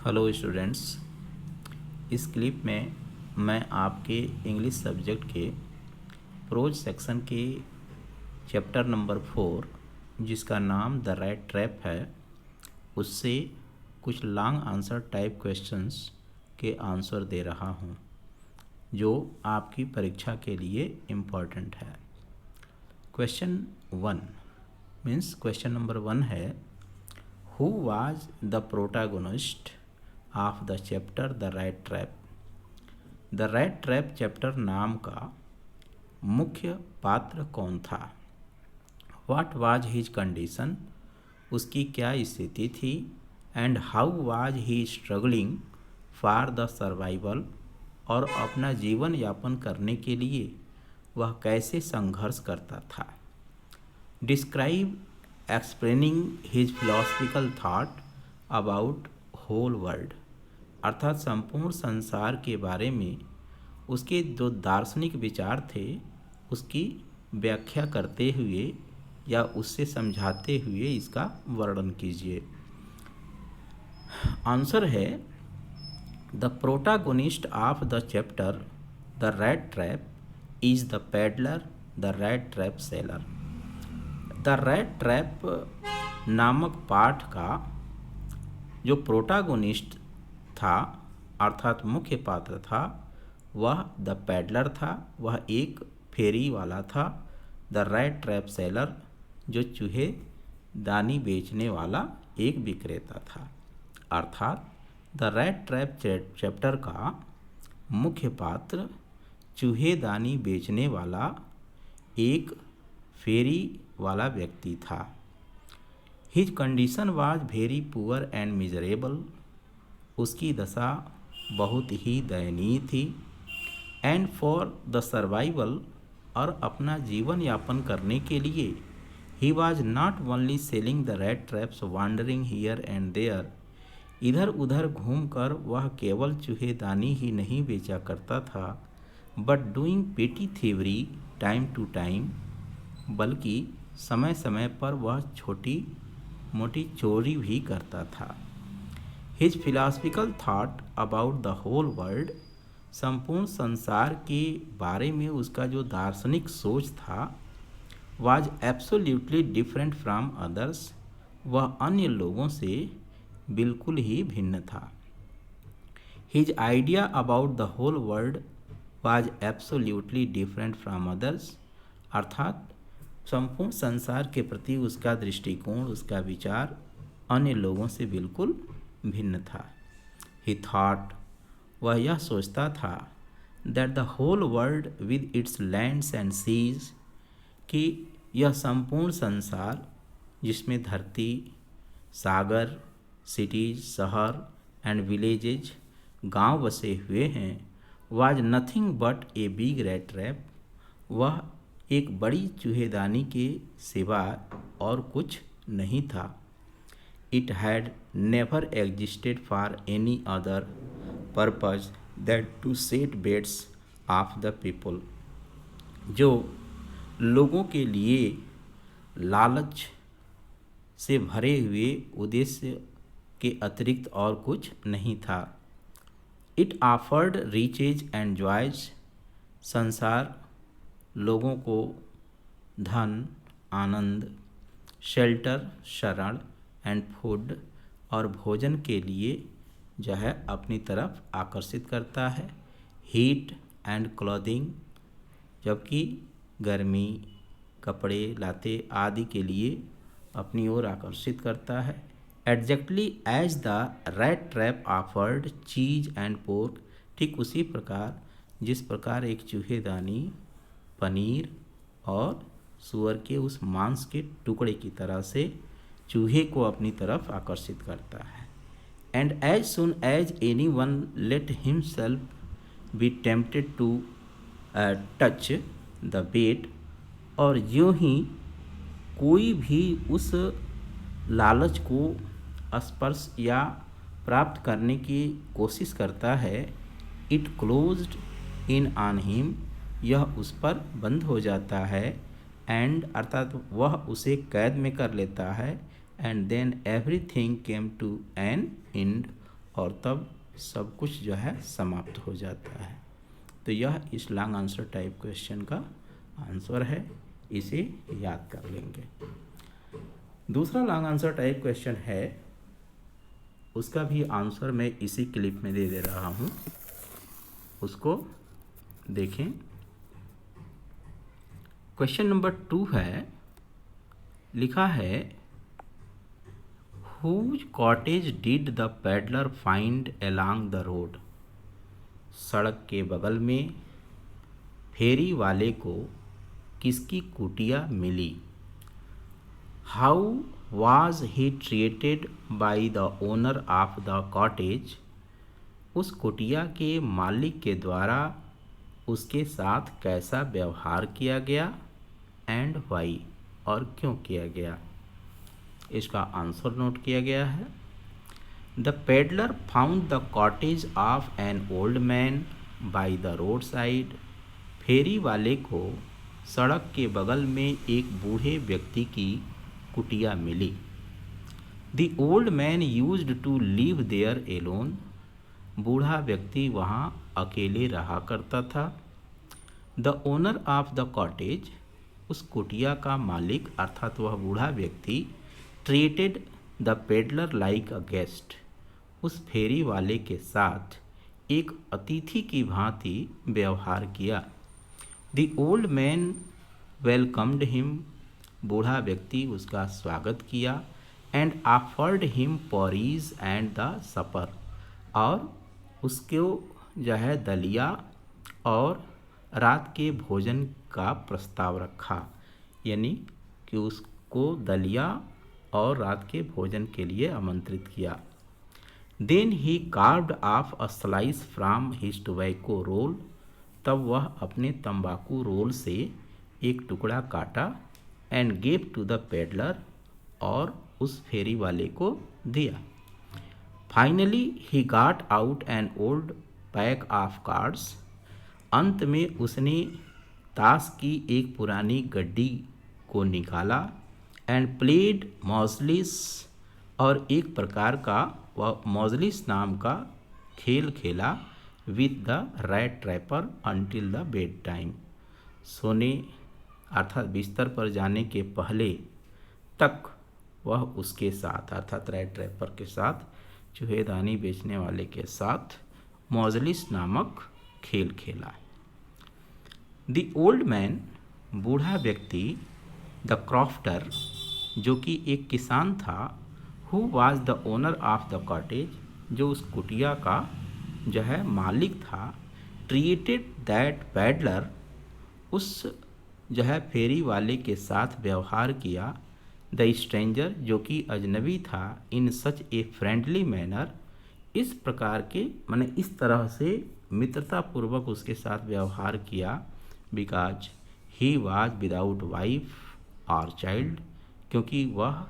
Hello students. इस clip में मैं आपके इंग्लिश सब्जेक्ट के प्रोज सेक्शन के चैप्टर नंबर 4 जिसका नाम द राइट ट्रैप है उससे कुछ लॉन्ग आंसर टाइप क्वेश्चंस के आंसर दे रहा हूँ जो आपकी परीक्षा के लिए इम्पॉर्टेंट है। क्वेश्चन 1 मीन्स क्वेश्चन नंबर 1 है, who was the protagonist of the chapter the right trap. The right trap chapter नाम का मुख्य पात्र कौन था। व्हाट वाज हिज कंडीशन, उसकी क्या स्थिति थी। And how was he struggling for the survival, और अपना जीवन यापन करने के लिए वह कैसे संघर्ष करता था। Describe explaining his philosophical thought about whole world, अर्थात संपूर्ण संसार के बारे में उसके जो दार्शनिक विचार थे उसकी व्याख्या करते हुए या उससे समझाते हुए इसका वर्णन कीजिए। आंसर है, the protagonist of the chapter the rat trap is the peddler the rat trap seller. The rat trap नामक पाठ का जो प्रोटागोनिस्ट था अर्थात मुख्य पात्र था वह द पेडलर था, वह एक फेरी वाला था। द रेड ट्रैप सेलर जो चूहे दानी बेचने वाला एक विक्रेता था। अर्थात द रेड ट्रैप चैप्टर का मुख्य पात्र चूहे दानी बेचने वाला एक फेरी वाला व्यक्ति था। His condition was very poor and miserable, उसकी दशा बहुत ही दयनीय थी। एंड फॉर द सर्वाइवल, और अपना जीवन यापन करने के लिए he was not only selling the rat traps wandering here and there, इधर उधर घूमकर वह केवल चूहेदानी ही नहीं बेचा करता था, बट डूइंग पेटी थीवरी टाइम टू टाइम, बल्कि समय समय पर वह छोटी मोटी चोरी भी करता था। His philosophical thought about the whole world, संपूर्ण संसार के बारे में उसका जो दार्शनिक सोच था was absolutely different from others, वह अन्य लोगों से बिल्कुल ही भिन्न था। His idea about the whole world was absolutely different from others, अर्थात संपूर्ण संसार के प्रति उसका दृष्टिकोण उसका विचार अन्य लोगों से बिल्कुल भिन्न था। ही थॉट, वह यह सोचता था, that the whole world with its lands and seas, कि यह संपूर्ण संसार जिसमें धरती, सागर, सिटीज, शहर एंड विलेजेज, गांव बसे हुए हैं, was nothing but a big rat trap, वह एक बड़ी चूहेदानी के सिवा और कुछ नहीं था। It had never existed for any other purpose that to set baits of the people, जो लोगों के लिए लालच से भरे हुए उद्देश्य के अतिरिक्त और कुछ नहीं था। It offered riches and joys, संसार लोगों को धन, आनंद, शेल्टर, शरण एंड फूड, और भोजन के लिए जो है अपनी तरफ आकर्षित करता है। हीट एंड क्लॉथिंग, जबकि गर्मी, कपड़े लाते आदि के लिए अपनी ओर आकर्षित करता है। Exactly as the rat trap offered cheese and pork, ठीक उसी प्रकार जिस प्रकार एक चूहेदानी पनीर और सूअर के उस मांस के टुकड़े की तरह से चूहे को अपनी तरफ आकर्षित करता है। And as soon as anyone let himself be tempted to touch the bait, और यूँ ही कोई भी उस लालच को स्पर्श या प्राप्त करने की कोशिश करता है, it closed in on him, यह उस पर बंद हो जाता है। एंड अर्थात वह उसे कैद में कर लेता है। And then everything came to an end, और तब सब कुछ जो है समाप्त हो जाता है। तो यह इस लॉन्ग आंसर टाइप क्वेश्चन का आंसर है, इसे याद कर लेंगे। दूसरा लॉन्ग आंसर टाइप क्वेश्चन है, उसका भी आंसर मैं इसी क्लिप में दे रहा हूँ, उसको देखें। क्वेश्चन नंबर 2 है, लिखा है Whose cottage did the peddler find along the road? सड़क के बगल में फेरी वाले को किसकी कुटिया मिली? How was he treated by the owner of the cottage? उस कुटिया के मालिक के द्वारा उसके साथ कैसा व्यवहार किया गया? एंड वाई, और क्यों किया गया? इसका आंसर नोट किया गया है। The peddler found the cottage of an old man by the road side. फेरी वाले को सड़क के बगल में एक बूढ़े व्यक्ति की कुटिया मिली। The old man used to live there alone. बूढ़ा व्यक्ति वहाँ अकेले रहा करता था। The owner of the cottage, उस कुटिया का मालिक अर्थात वह बूढ़ा व्यक्ति, treated the peddler like a guest. उस फेरी वाले के साथ एक अतिथि की भांति व्यवहार किया। The old man welcomed him. बूढ़ा व्यक्ति उसका स्वागत किया। And offered him porridge and the supper, और उसको जो है दलिया और रात के भोजन का प्रस्ताव रखा, यानी कि उसको दलिया और रात के भोजन के लिए आमंत्रित किया। Then he carved off a slice from his tobacco roll. तब वह अपने तंबाकू रोल से एक टुकड़ा काटा। And gave to the peddler, और उस फेरी वाले को दिया। Finally he got out an old pack of cards. अंत में उसने ताश की एक पुरानी गड्डी को निकाला। एंड प्लेड मौजलिस, और एक प्रकार का वह मौजलिस नाम का खेल खेला। With the rat trapper until the bed time. सोने अर्थात बिस्तर पर जाने के पहले तक वह उसके साथ अर्थात रैट ट्रैपर के साथ, चूहेदानी बेचने वाले के साथ मौजलिस नामक खेल खेला। द ओल्ड मैन, बूढ़ा व्यक्ति, द क्रॉफ्टर, जो कि एक किसान था, who was the owner of the cottage, जो उस कुटिया का जो है मालिक था, ट्रीटेड दैट पैडलर, उस जो है फेरी वाले के साथ व्यवहार किया। द स्ट्रेंजर, जो कि अजनबी था, इन सच ए फ्रेंडली मैनर, इस प्रकार के माने इस तरह से मित्रतापूर्वक उसके साथ व्यवहार किया। Because he was without wife और चाइल्ड, क्योंकि वह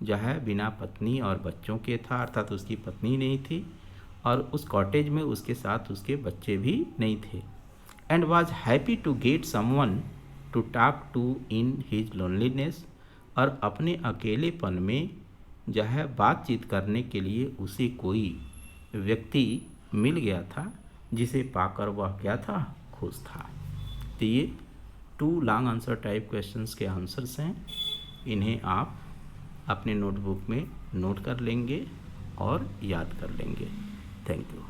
जो है बिना पत्नी और बच्चों के था, अर्थात उसकी पत्नी नहीं थी और उस कॉटेज में उसके साथ उसके बच्चे भी नहीं थे। And was happy to get someone to talk to in his loneliness, और अपने अकेलेपन में जो है बातचीत करने के लिए उसे कोई व्यक्ति मिल गया था, जिसे पाकर वह क्या था, खुश था। तो ये 2 लॉन्ग आंसर टाइप क्वेश्चंस के आंसर्स हैं। इन्हें आप अपने नोटबुक में नोट कर लेंगे और याद कर लेंगे। Thank you.